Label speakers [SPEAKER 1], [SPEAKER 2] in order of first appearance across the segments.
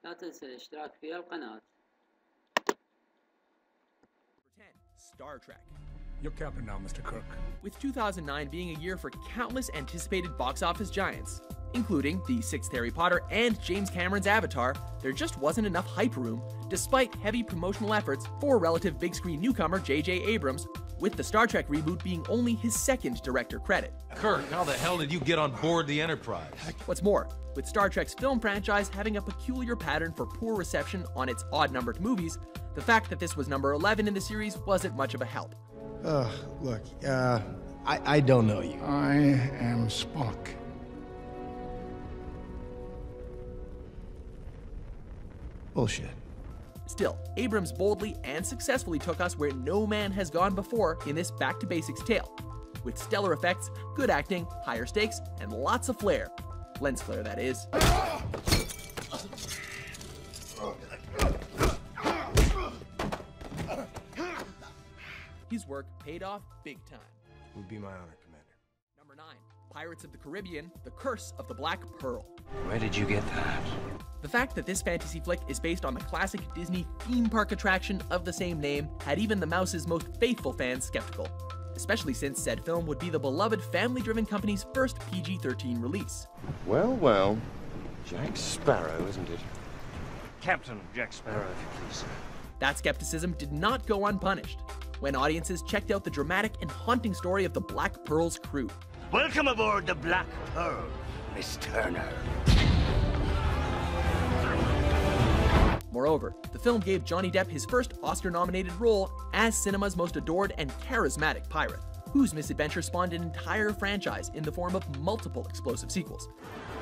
[SPEAKER 1] لا تنسى الاشتراك في القناة.
[SPEAKER 2] Star Trek.
[SPEAKER 3] You're captain now, Mr. Kirk.
[SPEAKER 2] With 2009 being a year for countless anticipated box office giants, including the 6th Harry Potter and James Cameron's Avatar, there just wasn't enough hype room, despite heavy promotional efforts for relative big-screen newcomer J.J. Abrams, with the Star Trek reboot being only his second director credit.
[SPEAKER 4] Kirk, how the hell did you get on board the Enterprise?
[SPEAKER 2] What's more, with Star Trek's film franchise having a peculiar pattern for poor reception on its odd-numbered movies, the fact that this was number 11 in the series wasn't much of a help.
[SPEAKER 5] Look, I don't know you.
[SPEAKER 3] I am Spock.
[SPEAKER 5] Bullshit.
[SPEAKER 2] Still, Abrams boldly and successfully took us where no man has gone before in this back-to-basics tale. With stellar effects, good acting, higher stakes, and lots of flair. Lens flare, that is. His work paid off big time.
[SPEAKER 5] Would be my honor, Commander.
[SPEAKER 2] Number 9. Pirates of the Caribbean, The Curse of the Black Pearl.
[SPEAKER 6] Where did you get that?
[SPEAKER 2] The fact that this fantasy flick is based on the classic Disney theme park attraction of the same name had even the mouse's most faithful fans skeptical, especially since said film would be the beloved family-driven company's first PG-13 release.
[SPEAKER 7] Well, well, Jack Sparrow, isn't it?
[SPEAKER 6] Captain Jack Sparrow, if you please, sir.
[SPEAKER 2] That skepticism did not go unpunished when audiences checked out the dramatic and haunting story of the Black Pearl's crew.
[SPEAKER 6] Welcome aboard the Black Pearl, Miss Turner.
[SPEAKER 2] Moreover, the film gave Johnny Depp his first Oscar-nominated role as cinema's most adored and charismatic pirate, whose misadventure spawned an entire franchise in the form of multiple explosive sequels.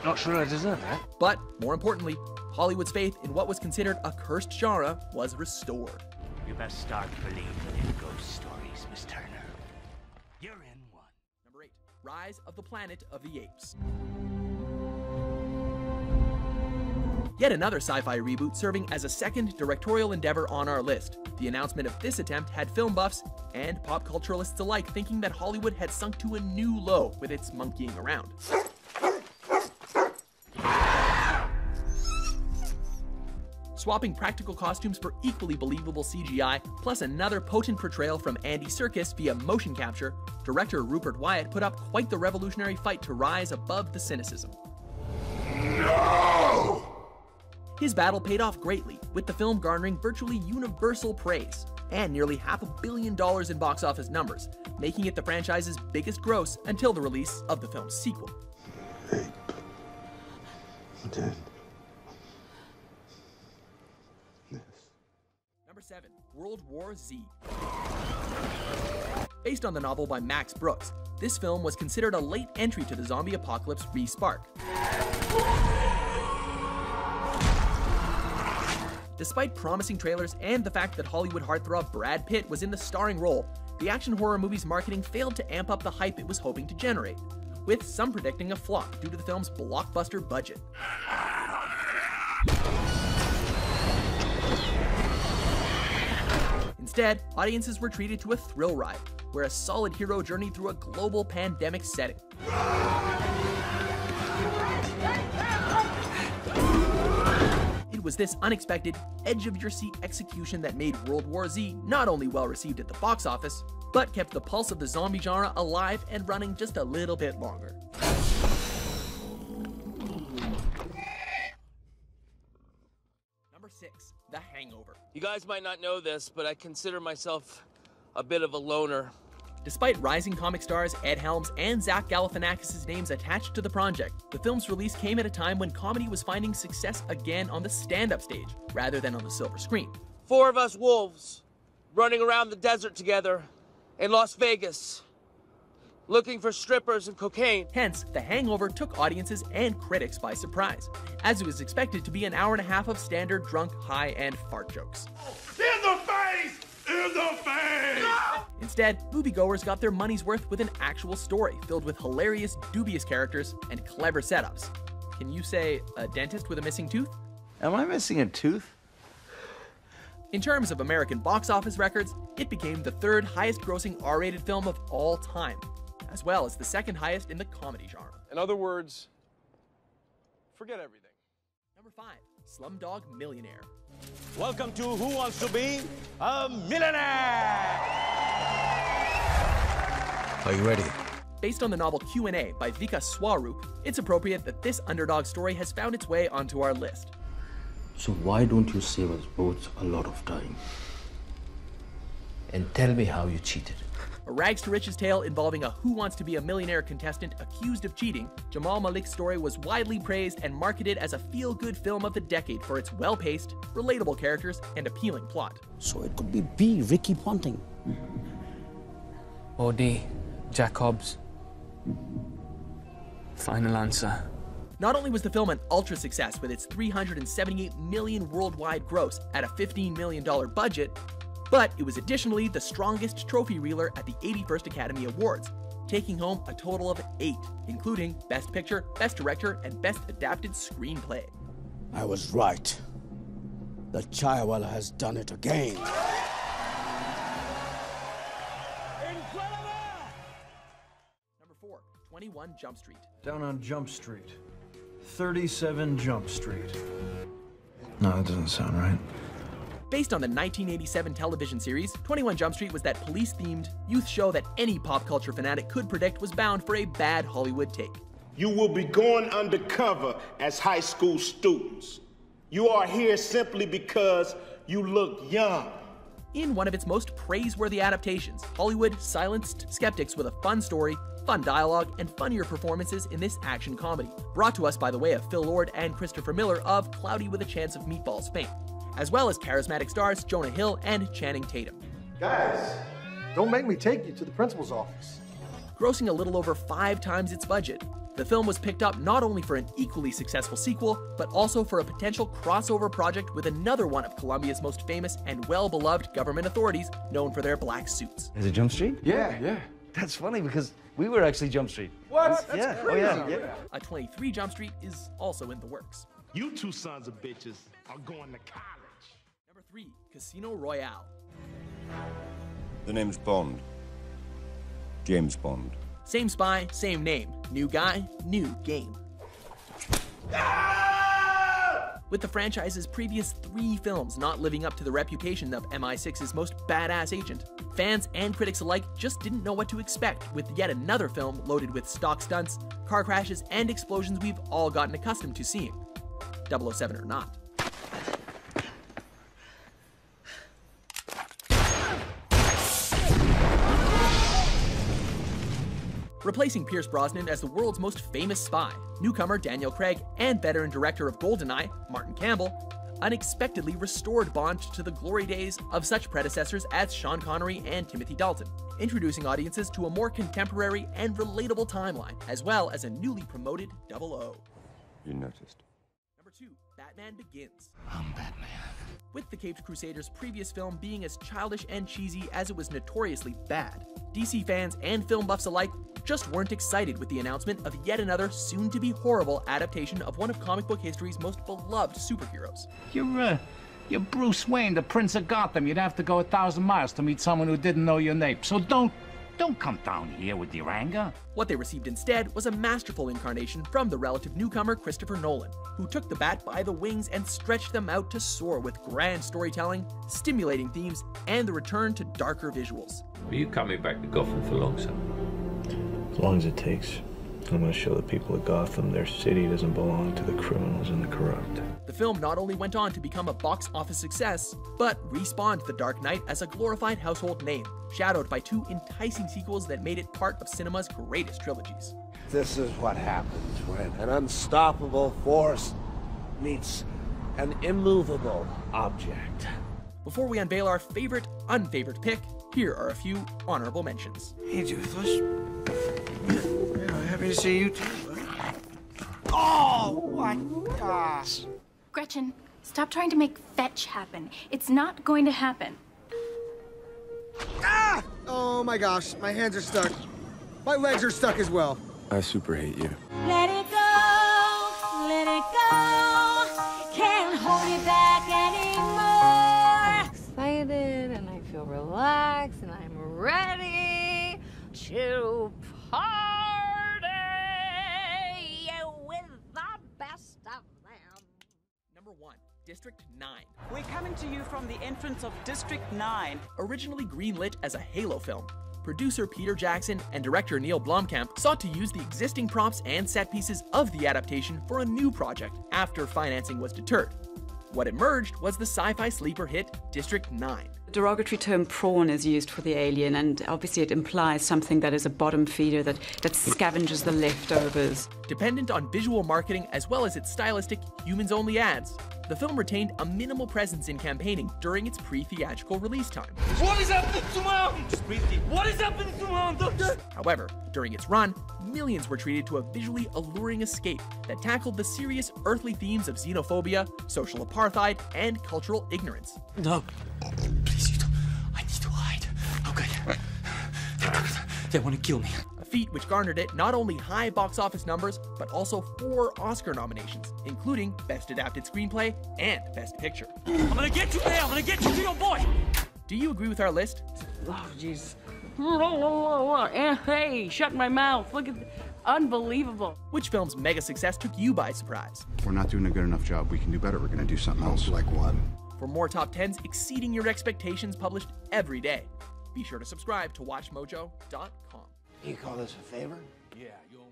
[SPEAKER 6] Not sure I deserve that.
[SPEAKER 2] But, more importantly, Hollywood's faith in what was considered a cursed genre was restored.
[SPEAKER 6] You best start believing in ghost stories, Miss Turner. You're in one.
[SPEAKER 2] Number 8. Rise of the Planet of the Apes. Yet another sci-fi reboot serving as a second directorial endeavor on our list. The announcement of this attempt had film buffs and pop culturalists alike thinking that Hollywood had sunk to a new low with its monkeying around. Swapping practical costumes for equally believable CGI, plus another potent portrayal from Andy Serkis via motion capture, director Rupert Wyatt put up quite the revolutionary fight to rise above the cynicism.
[SPEAKER 3] No!
[SPEAKER 2] His battle paid off greatly, with the film garnering virtually universal praise, and nearly $500 million in box office numbers, making it the franchise's biggest gross until the release of the film's sequel.
[SPEAKER 7] Ape. Dead. Yes.
[SPEAKER 2] Number 7. World War Z. Based on the novel by Max Brooks, this film was considered a late entry to the zombie apocalypse re-spark. Despite promising trailers and the fact that Hollywood heartthrob Brad Pitt was in the starring role, the action horror movie's marketing failed to amp up the hype it was hoping to generate, with some predicting a flop due to the film's blockbuster budget. Instead, audiences were treated to a thrill ride, where a solid hero journeyed through a global pandemic setting. It was this unexpected, edge-of-your-seat execution that made World War Z not only well-received at the box office, but kept the pulse of the zombie genre alive and running just a little bit longer. Number 6. The Hangover.
[SPEAKER 8] You guys might not know this, but I consider myself a bit of a loner.
[SPEAKER 2] Despite rising comic stars Ed Helms and Zach Galifianakis' names attached to the project, the film's release came at a time when comedy was finding success again on the stand-up stage, rather than on the silver screen.
[SPEAKER 8] 4 of us wolves, running around the desert together in Las Vegas, looking for strippers and cocaine.
[SPEAKER 2] Hence, The Hangover took audiences and critics by surprise, as it was expected to be an hour and a half of standard drunk, high, and fart jokes.
[SPEAKER 3] In the face! In the face! No!
[SPEAKER 2] Instead, moviegoers got their money's worth with an actual story filled with hilarious, dubious characters and clever setups. Can you say a dentist with a missing tooth?
[SPEAKER 6] Am I missing a tooth?
[SPEAKER 2] In terms of American box office records, it became the 3rd highest grossing R-rated film of all time, as well as the 2nd highest in the comedy genre.
[SPEAKER 4] In other words, forget everything.
[SPEAKER 2] Number 5. Slumdog Millionaire.
[SPEAKER 6] Welcome to Who Wants to Be a Millionaire?
[SPEAKER 7] Are you ready?
[SPEAKER 2] Based on the novel Q&A by Vika Swaroop, it's appropriate that this underdog story has found its way onto our list.
[SPEAKER 9] So why don't you save us both a lot of time? And tell me how you cheated.
[SPEAKER 2] A rags to riches tale involving a Who Wants to Be a Millionaire contestant accused of cheating, Jamal Malik's story was widely praised and marketed as a feel-good film of the decade for its well-paced, relatable characters, and appealing plot.
[SPEAKER 10] So it could be B. Ricky Ponting.
[SPEAKER 11] Or D. Jacobs. Final answer.
[SPEAKER 2] Not only was the film an ultra success with its $378 million worldwide gross at a $15 million budget, but it was additionally the strongest trophy reeler at the 81st Academy Awards, taking home a total of 8, including Best Picture, Best Director, and Best Adapted Screenplay.
[SPEAKER 10] I was right. The Chaiwala has done it again.
[SPEAKER 2] Number 4, 21 Jump Street.
[SPEAKER 12] Down on Jump Street. 37 Jump Street. No, that doesn't sound right.
[SPEAKER 2] Based on the 1987 television series, 21 Jump Street was that police-themed youth show that any pop culture fanatic could predict was bound for a bad Hollywood take.
[SPEAKER 3] You will be going undercover as high school students. You are here simply because you look young.
[SPEAKER 2] In one of its most praiseworthy adaptations, Hollywood silenced skeptics with a fun story, fun dialogue, and funnier performances in this action comedy, brought to us by the way of Phil Lord and Christopher Miller of Cloudy with a Chance of Meatballs fame, as well as charismatic stars Jonah Hill and Channing Tatum.
[SPEAKER 5] Guys, don't make me take you to the principal's office.
[SPEAKER 2] Grossing a little over 5 times its budget, the film was picked up not only for an equally successful sequel, but also for a potential crossover project with another one of Colombia's most famous and well-beloved government authorities known for their black suits.
[SPEAKER 13] Is it Jump Street?
[SPEAKER 5] Yeah.
[SPEAKER 13] That's funny because we were actually Jump Street.
[SPEAKER 5] What? That's
[SPEAKER 13] yeah.
[SPEAKER 5] crazy.
[SPEAKER 13] Oh, yeah.
[SPEAKER 2] A 23 Jump Street is also in the works.
[SPEAKER 3] You two sons of bitches are going to college.
[SPEAKER 2] Number 3, Casino Royale.
[SPEAKER 14] The name's Bond. James Bond.
[SPEAKER 2] Same spy, same name. New guy, new game. With the franchise's previous 3 films not living up to the reputation of MI6's most badass agent, fans and critics alike just didn't know what to expect with yet another film loaded with stock stunts, car crashes, and explosions we've all gotten accustomed to seeing. 007 or not. Replacing Pierce Brosnan as the world's most famous spy, newcomer Daniel Craig and veteran director of GoldenEye, Martin Campbell, unexpectedly restored Bond to the glory days of such predecessors as Sean Connery and Timothy Dalton, introducing audiences to a more contemporary and relatable timeline, as well as a newly promoted 00.
[SPEAKER 14] You noticed.
[SPEAKER 2] Number 2, Batman Begins.
[SPEAKER 10] I'm Batman.
[SPEAKER 2] With the Caped Crusader's previous film being as childish and cheesy as it was notoriously bad, DC fans and film buffs alike just weren't excited with the announcement of yet another soon-to-be horrible adaptation of one of comic book history's most beloved superheroes.
[SPEAKER 15] You're Bruce Wayne, the Prince of Gotham. You'd have to go 1,000 miles to meet someone who didn't know your name. So don't come down here with your anger.
[SPEAKER 2] What they received instead was a masterful incarnation from the relative newcomer Christopher Nolan, who took the bat by the wings and stretched them out to soar with grand storytelling, stimulating themes, and the return to darker visuals.
[SPEAKER 16] Are you coming back to Gotham for long, sir?
[SPEAKER 12] As long as it takes. I'm going to show the people of Gotham their city doesn't belong to the criminals and the corrupt.
[SPEAKER 2] The film not only went on to become a box office success, but respawned The Dark Knight as a glorified household name, shadowed by 2 enticing sequels that made it part of cinema's greatest trilogies.
[SPEAKER 17] This is what happens when an unstoppable force meets an immovable object.
[SPEAKER 2] Before we unveil our favorite, unfavorite pick, here are a few honorable mentions.
[SPEAKER 18] Hey, Toothless. Happy to see you too. Oh, my gosh.
[SPEAKER 19] Gretchen, stop trying to make fetch happen. It's not going to happen.
[SPEAKER 5] Ah! Oh my gosh, my hands are stuck. My legs are stuck as well.
[SPEAKER 7] I super hate you.
[SPEAKER 20] Let it go, let it go. Can't hold it back anymore.
[SPEAKER 21] I'm excited and I feel relaxed and I'm ready to party with the best of them.
[SPEAKER 2] Number 1, 1. District 9.
[SPEAKER 1] We're coming to you from the entrance of District 9.
[SPEAKER 2] Originally greenlit as a Halo film, producer Peter Jackson and director Neil Blomkamp sought to use the existing props and set pieces of the adaptation for a new project after financing was deterred. What emerged was the sci-fi sleeper hit District 9.
[SPEAKER 1] The derogatory term prawn is used for the alien, and obviously it implies something that is a bottom feeder that scavenges the leftovers.
[SPEAKER 2] Dependent on visual marketing as well as its stylistic humans-only ads, the film retained a minimal presence in campaigning during its pre-theatrical release time.
[SPEAKER 8] What is happening to Mom? Just breathe deep. What is happening to Mom, Doctor?
[SPEAKER 2] However, during its run, millions were treated to a visually alluring escape that tackled the serious earthly themes of xenophobia, social apartheid, and cultural ignorance.
[SPEAKER 11] No. Please, you don't. I need to hide. Okay. They want to kill me.
[SPEAKER 2] A feat which garnered it not only high box office numbers, but also 4 Oscar nominations, including Best Adapted Screenplay and Best Picture.
[SPEAKER 8] I'm gonna get you there. I'm gonna get you, little boy.
[SPEAKER 2] Do you agree with our list?
[SPEAKER 22] Oh, jeez. Hey, shut my mouth. Look at unbelievable.
[SPEAKER 2] Which film's mega success took you by surprise?
[SPEAKER 23] We're not doing a good enough job. We can do better. We're gonna do something else.
[SPEAKER 5] Like what?
[SPEAKER 2] For more top 10s exceeding your expectations published every day, be sure to subscribe to WatchMojo.com.
[SPEAKER 17] You call this a favor?
[SPEAKER 6] Yeah, you owe